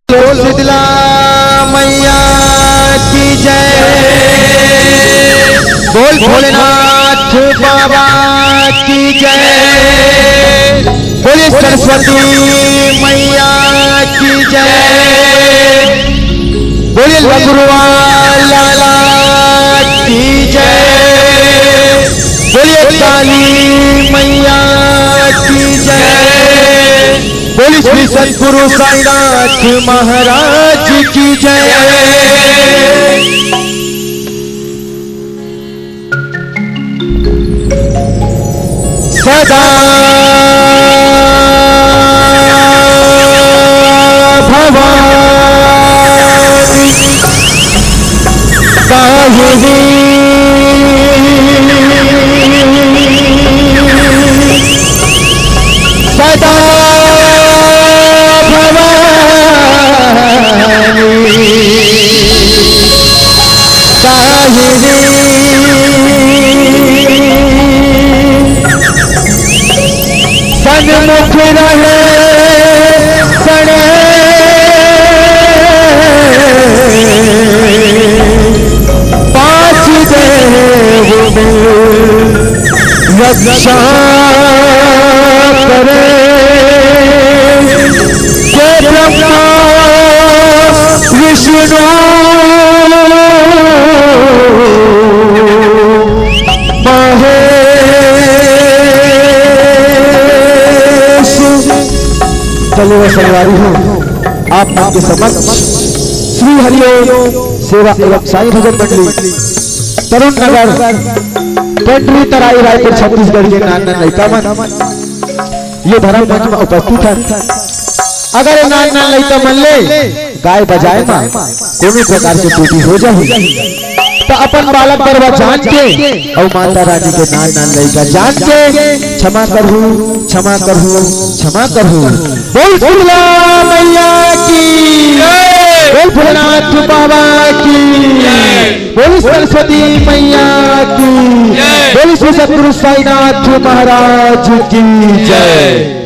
शीतला मैया की जय। बोल भोलेनाथ बाबा की जय। बोलिए सरस्वती मैया की जय। बोलिए लंगरुआ लाला की जय। बोलिए काली मैया की जय। बोलिए श्री सद्गुरु साईनाथ महाराज की जय। सदा भवानी काहिनी सदा सन्मुख रहे सड़े पांच देव रक्षा करे जय ब्रह्मा विष्णु चलो सवारी हो आपके समक्ष श्री हरिओम सेवा एवं साई भजन मंडली तरुण नगर पंडरी तराई रायपुर छत्तीसगढ़ के नाना लैकामन ये धर्म मंच में उपस्थित है। अगर नाना लैका मन ले गाय बजाए मां कोई प्रकार की त्रुटि हो जाए तो अपन बालक बरवा जान के और माता रानी के नान नान लैका जान के क्षमा करहूं क्षमा करहूं क्षमा करहूं। बोल शीतला मैया की बोल भोलेनाथ बाबा की बोल सरस्वती मैया की बोल श्री सद्गुरु साईनाथ महाराज की जय।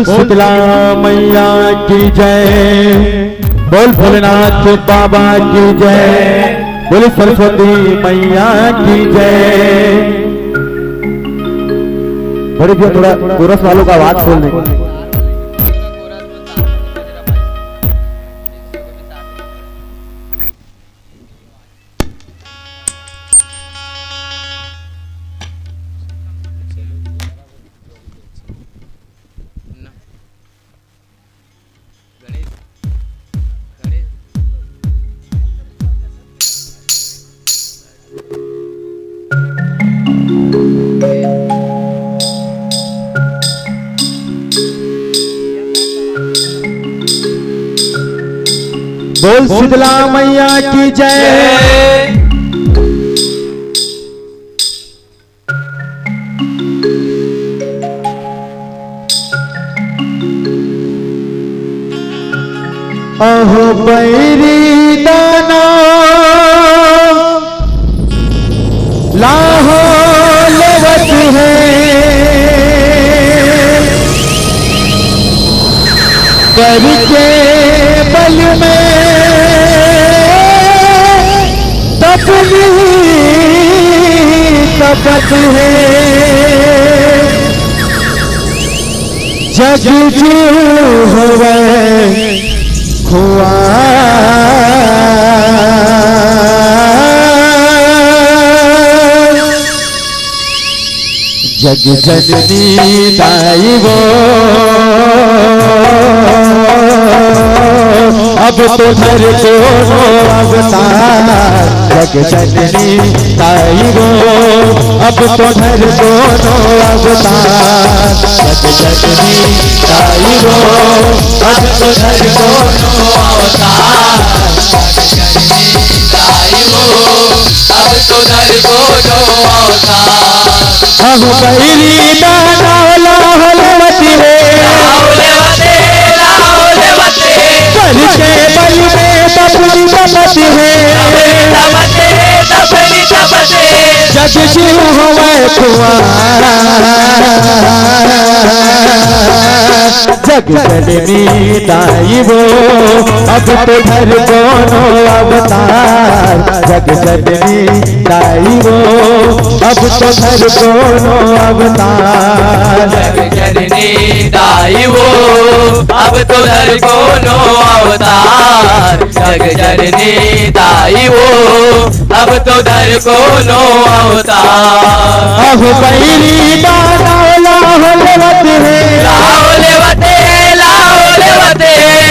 शीतला मैया की जय, बोल भोलेनाथ बाबा की जय, बोल सरस्वती मैया की जय। बड़े भैया थोड़ा कोरस वालों का आवाज खोल दें। बोल शीतला मैया की जय। अहो बैरी दाना लाहो लेवत है, करके बल में तपनी तपत है, जग जीव होवे खुआ जग जननी दाई वो, अब तो धर दोनों अवतार, जग जननी दाई वो, अब तो धर दोनों अवतार, जग जननी दाई वो, अब तो धर दोनों अवतार, जग जननी दाई वो, अब तो धर दोनों अवतार। अहो बैरी दाना लाहौलवती है, करके बल में तपनी तपत है, जग जीव होवे खुआरा, जग जननी दाई वो, अब तो धर दोनों अवतार, जग जननी दाई वो, अब तो धर दोनों अवतार, जग जननी दाई वो, अब तो धर दोनों अवतार, जग जननी दाई वो, अब तो धर दोनों अवतार। अहो बैरी दाना लाहौलवत है,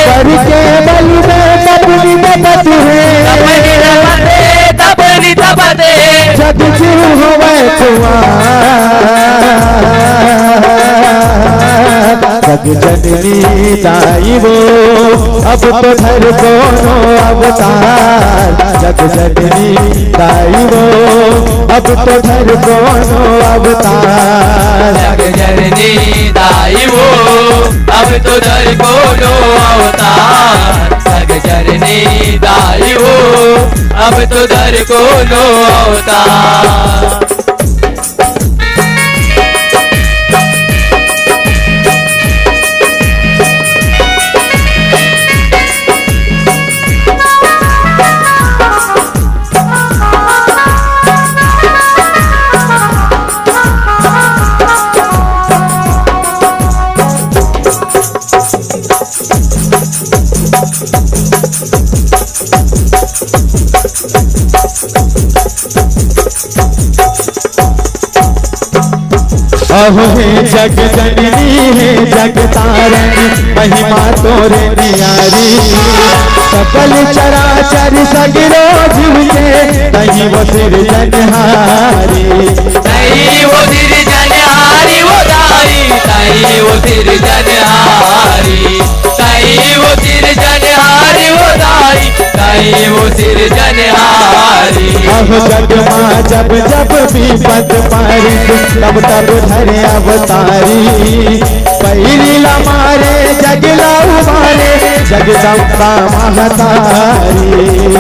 करके बल में तपनी तपत है, जग जीव होवे खुआर, जग जननी दाई वो, अब तो धर दोनों अवतार, जग जननी दाई वो, अब तो धर दोनों अवतार, जग जननी दाई वो, अब तो धर दोनों अवतार, जग जननी दाई वो, अब तो धर दोनों अवतार। अहो हे जग जननी है जग तारणी, महिमा तोरे नियारी, सकल चराचर सगरो जीव के, तही वो सिरजनहारी, तही वो सिरजनहारी वो दाई, तही वो सिरजनहारी, तही वो सिरजनहारी वो दाई, तही वो सिरजनहारी। अहो जग माँ जब जब विपद पारी, तब तब धरे अवतारी, पहिला मारे जगला उबारे, जगदम्बा महतारी,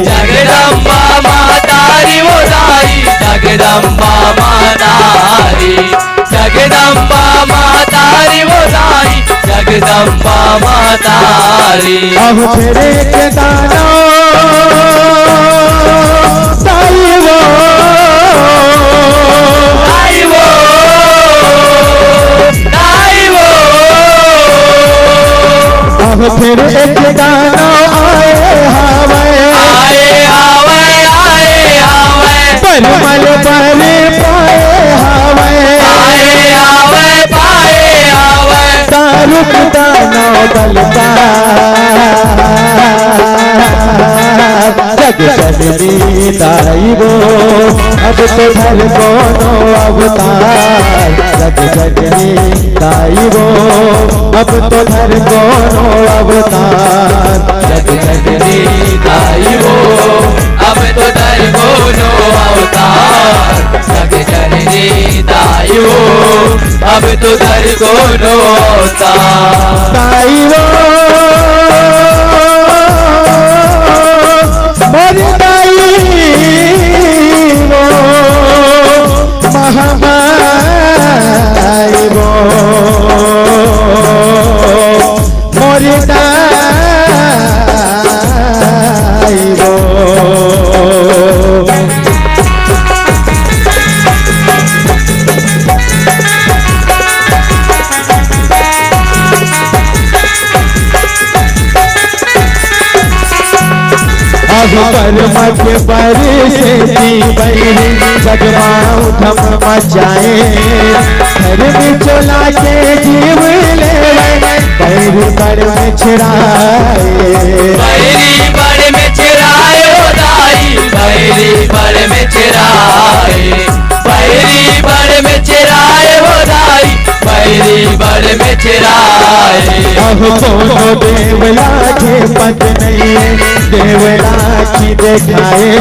जगदम्बा महतारी वो दाई, जगदम्बा महतारी, जगदम्बा महतारी वो दाई, जगदम्बा तारी। अब फिर एक दाना ताई वो ताई वो ताई वो। अब फिर एक गाना आए हवे आए हवे आए हवे परमल पर पाए हवे आए हवे पाए हवे। तारुक दाना बलता जग जननी ताई वो अब तो धर कोनो अवतार। जग जननी ताई वो अब तो धर कोनो अवतार। जग जननी ताई वो अब तो धर कोनो अवतार। जग जननी ताई वो अब तो धर कोनो अवतार। ताई वो मोरी ताई वो महामाई वो मोरी ताई वो। मत बरसे बैरी जगमा उठम मचाए घर में चोला के जीव ले बैरी बड़ में छिड़ाए। बैरी बड़ में छिड़ाए हो दाई। बैरी बड़ में छिड़ाए। बैरी बड़ में छिड़ाए हो दाई। बैरी बड़ में छिड़ाए। अब कोनो देवला के पत नहीं देवला की देखाए।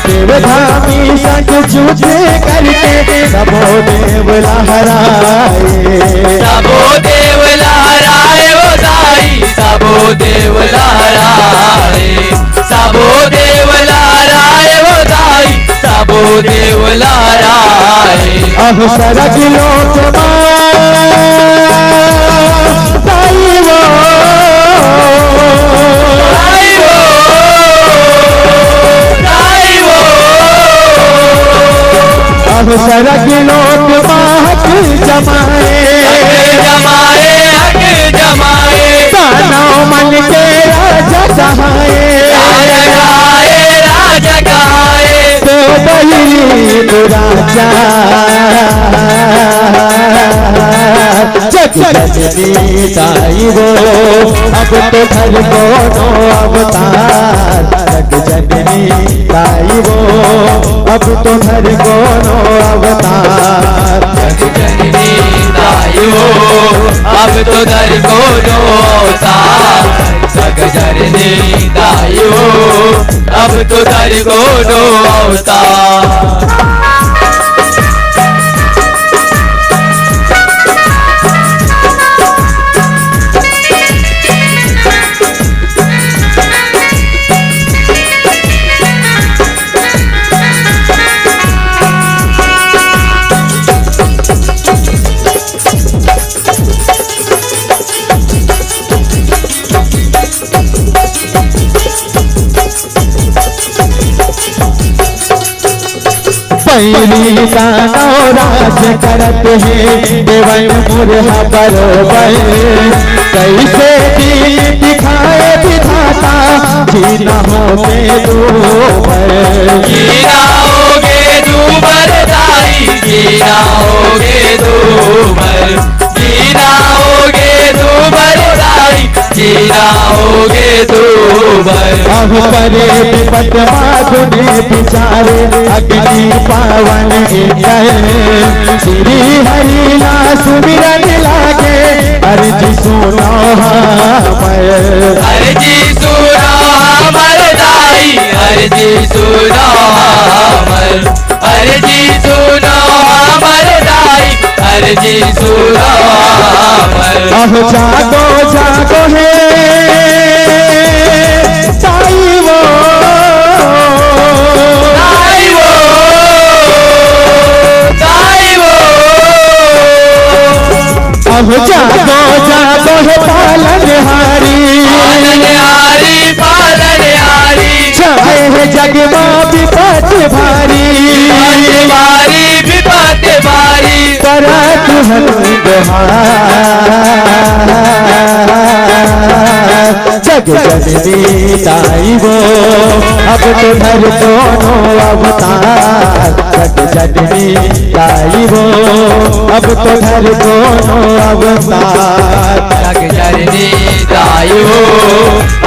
देवधामी संग जूझे करके सबो देवला हराए। सबो देवला हराए हो दाई। सबो देवला हराए। सबो देवला हराए हो दाई। सबो देवला हराए। अब सरग लोक ताई वो ताई वो ताई वो। अब सरग लोक महक जमाए। जमाए हक जमाए। ताना मन के राजा कहाए। राजा गाए राजा गाए। तो बही राजा जग जननी ताई वो अब तो धर कोनो अवतार। जग जननी ताई वो अब तो धर कोनो अवतार। जग जननी ताई वो अब तो धर कोनो अवतार। जग जननी ताई वो अब तो धर कोनो अवतार। पैरी दानो राज करत है देवन मुरहा बरोबर। कैसे दीन दिखाए विधाता जीना होगे दूबर। जीना होगे दूबर दाई। जीना होगे दूबर। जीना होगे दूबर दाई। जीना होगे दूबर। अब परे विपत माधुने विचारे अग्नि पावन श्री हरि ना सुमिरन लागे अर्जी सुनो अर्जी सुनो हमर दाई। अर्जी सुनो हमर। अर्जी सुनो हमर दाई। अर्जी सुनो हमर। अब जागो जागो है ताई वो ताई वो ताई वो। अब जागो जागो है पालन हार। जग में विपत भारी विपत भारी करत हन जग जननी ताई वो अब तो धर दोनों अवतार जग जननी ताई वो अब तो धर दोनों अवतार जग जननी ताई वो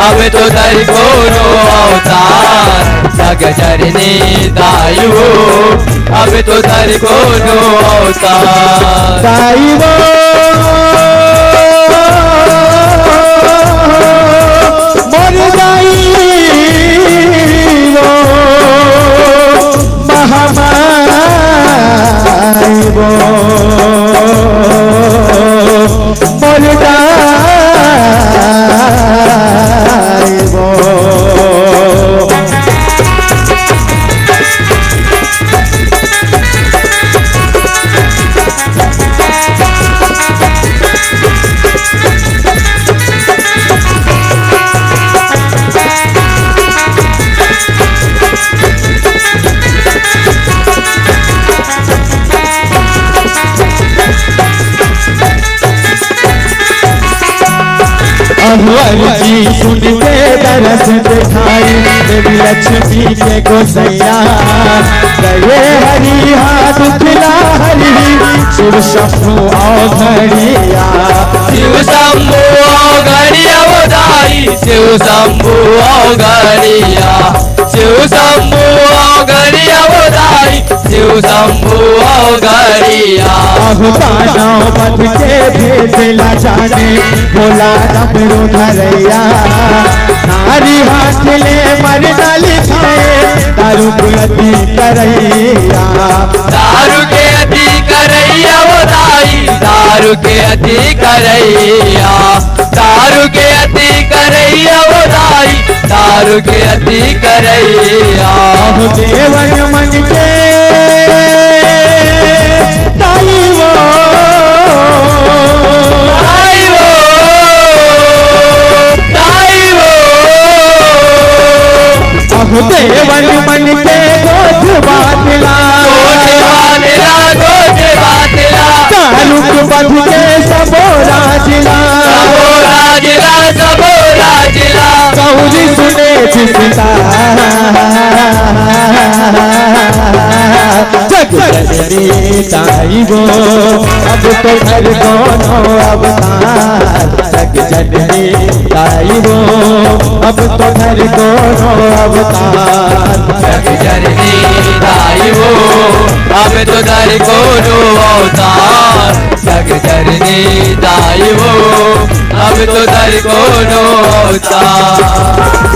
अब तो धर दोनों अवतार जग जननी ताई वो अब तो धर दोनों अवतार ताई वो जी सुन के दरस दिखाई देवी लक्ष्मी के गोसैया गए हरि हाथ खिला हरि शिव शंभु औघड़िया शिव शंभु औघड़िया बधाई शिव शंभु औघड़िया शिव शंभु औघड़िया बधाई शिव शंभु औघड़िया दानव बध के भेद ला जाने भोला डमरू धरैया नारी हाथ ले मरना लिखाए दारू के अति करैया दारू के अति करैया बधाई दारू के अति करैया दारू के अति करैया बधाई दारू के अति करैया देवन मन के ताई वो देवन मन के गोठ बाटला तालुक बध के सबो राजिला गौरी सुने जिसता जग जननी ताई वो अब तो घर दोनों अवतार जग जननी ताई वो अब तो घर दोनों अवतार जग जननी ताई वो अब तो घर दोनों अवतार जग जननी ताई वो अब तो घर दोनों अवतार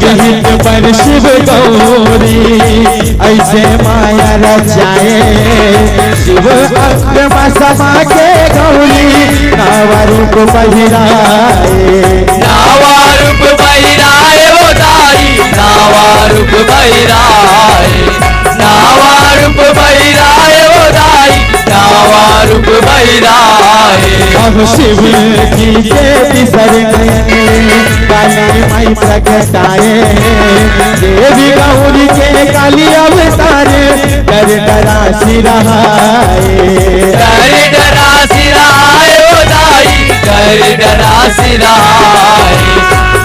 जगहित पर शिव गौरी ऐसे माया रचाए शिव अंग में समा के गौरी नावारूप बहिराए नावारूप बहिराए बधाई नावारूप बहिराए नावारूप बहिराए बधाई नावारूप बहिराए अब शिव की देवी सरनयन काली माई प्रगटाए देवी गौरी के काली अवतार कर डरा सिरहाए कर डरा सिराए बधाई कर डरा सिराए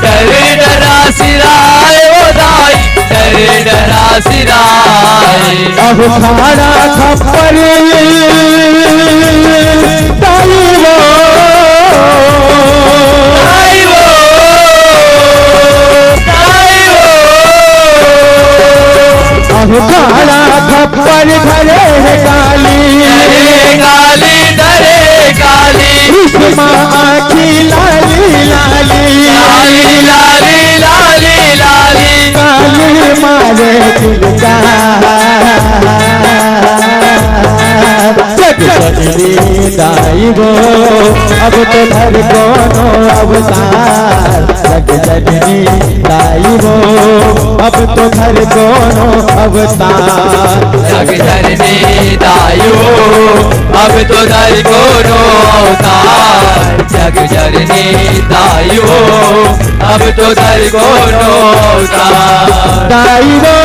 कर डरा सिराए बधाई कर डरा सिराए अब खाना खप्पर ताई वो अब खाना खप्पर घरे है काली डरे काली माँ आखी लाली लाली लाली लाली लाली लाली काली मारे तो धर कोनो अवतार जग जननी ताई वो, अब तो धर कोनो अवतार जग जननी ताई वो, अब तो धर कोनो अवतार जग जननी ताई वो, अब तो धर कोनो अवतार ताई वो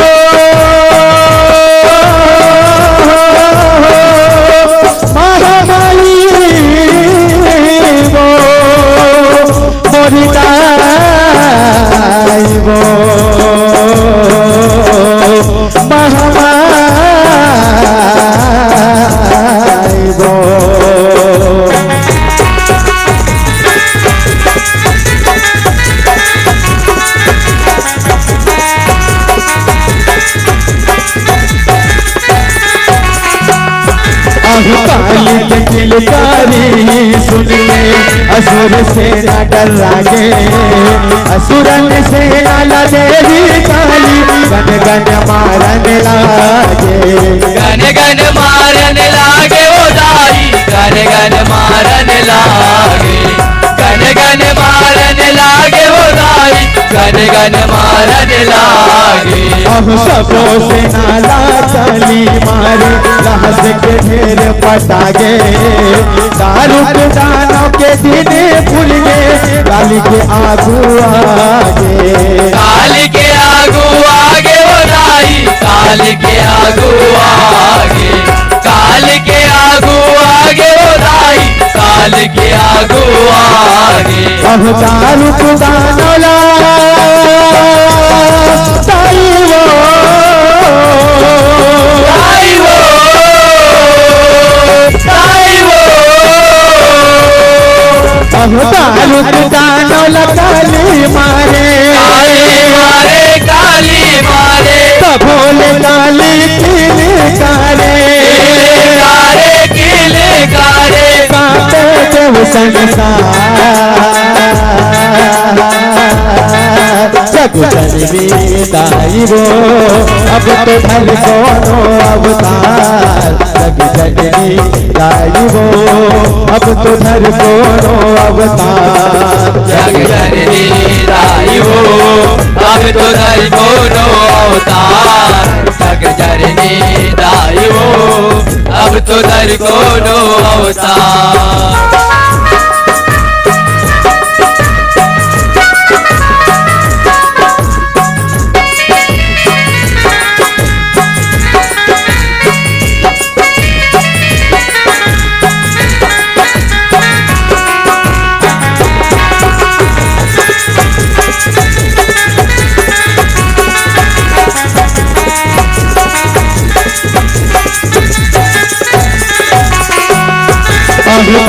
सुन ले असुर से न डर लागे, असुरन से आला देवी काली गन गन मारन लागे, गन गन मारन लागे ओ दाई, गन गन मारन लागे, गन गन मारन लागे ओ दाई, गन गन मारन लागे। अब सबों से नाला चली मारे, रहस के ढेर पटागे, दारुक दानों के दिन भूल गए, काली के आगू आगे, काली के आगू आगे ओ दाई, काली के आगू आगे, काली के आगू आगे ओ दाई, काली के आगू आगे। अब दारुक दानों ला काली मारे, काली मारे, काली मारे, भोले काली किलकारे, किलकारे काटे जब संसार जग जननी ताई वो, अब तो धर कोनो अवतार जग जननी ताई वो, अब तो धर कोनो अवतार जग जननी ताई वो, अब तो धर कोनो अवतार जग जननी ताई वो, अब तो धर कोनो अवतार।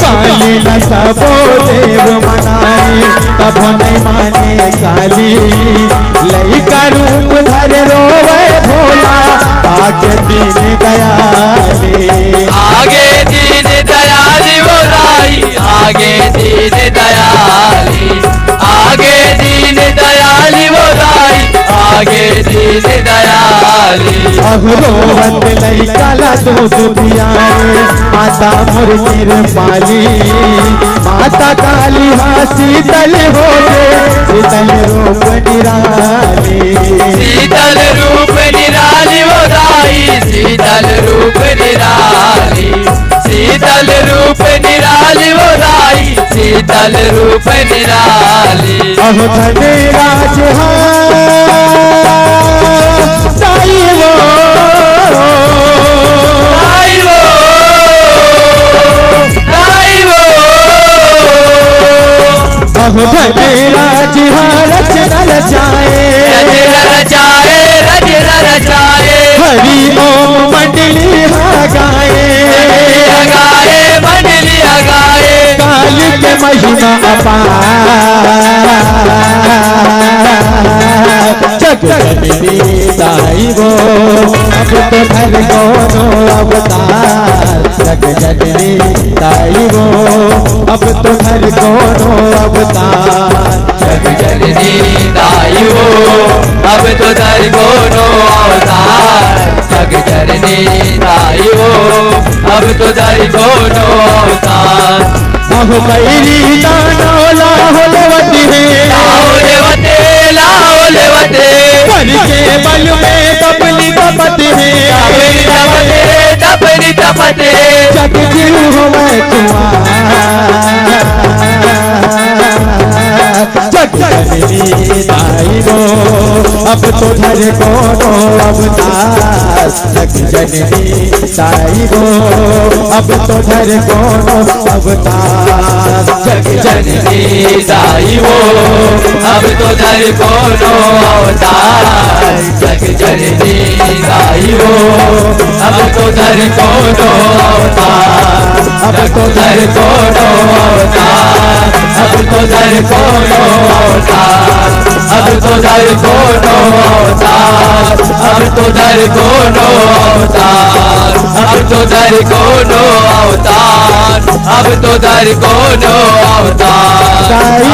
काली न सबो देव मनाई, तब नहीं माने काली, लई का रूप धर रोवे भोला, आगे दीन दयाली, आगे दीन दयाली वो दाई, आगे दीन दयाली, आगे दीन दयाली वो दाई, आगे दीन दयाली। अब रोवत लई काला दूध पियाए, माता मुर्गिर पाली, माता काली हाँ शीतल हो गए, शीतल रूप निराली, शीतल रूप निराली वो दाई, शीतल रूप निराली, शीतल रूप निराली वो दाई, शीतल रूप निराली। अब धने राज ताई वो, ताई वो, ताई वो, अब धने राज रचना रचाए, रचाए रचना रचाए, हरि ओम मंडली गाए, गाए मंडली गाए, काली के महिमा अपार जग जननी ताई वो, अब तो धर कोनो अवतार जग जननी ताई वो, अब तो धर कोनो अवतार जग जननी ताई वो, अब तो धर कोनो अवतार जग जननी ताई वो, अब तो धर कोनो अवतार। हो बैरी दानो लाहौलवती है लाहौलवते लाहौलवते के बल में तपली तपती है तपनी तपते जग जीव हो मैं जग जननी दाई रो अब तो धर कोनो अवतार जग जननी दाई रो अब तो धर कोनो अवतार जग जननी दाई हो अब तो धर कोनो अवतार जग जननी दाई हो अब तो धर कोनो अवतार अब तो धर कोनो अवतार अब तो धर कोनो अवतार अब तो धर कोनो अवतार अब तो धर कोनो अवतार अब तो धर कोनो अवतार अब तो धर कोनो अवतार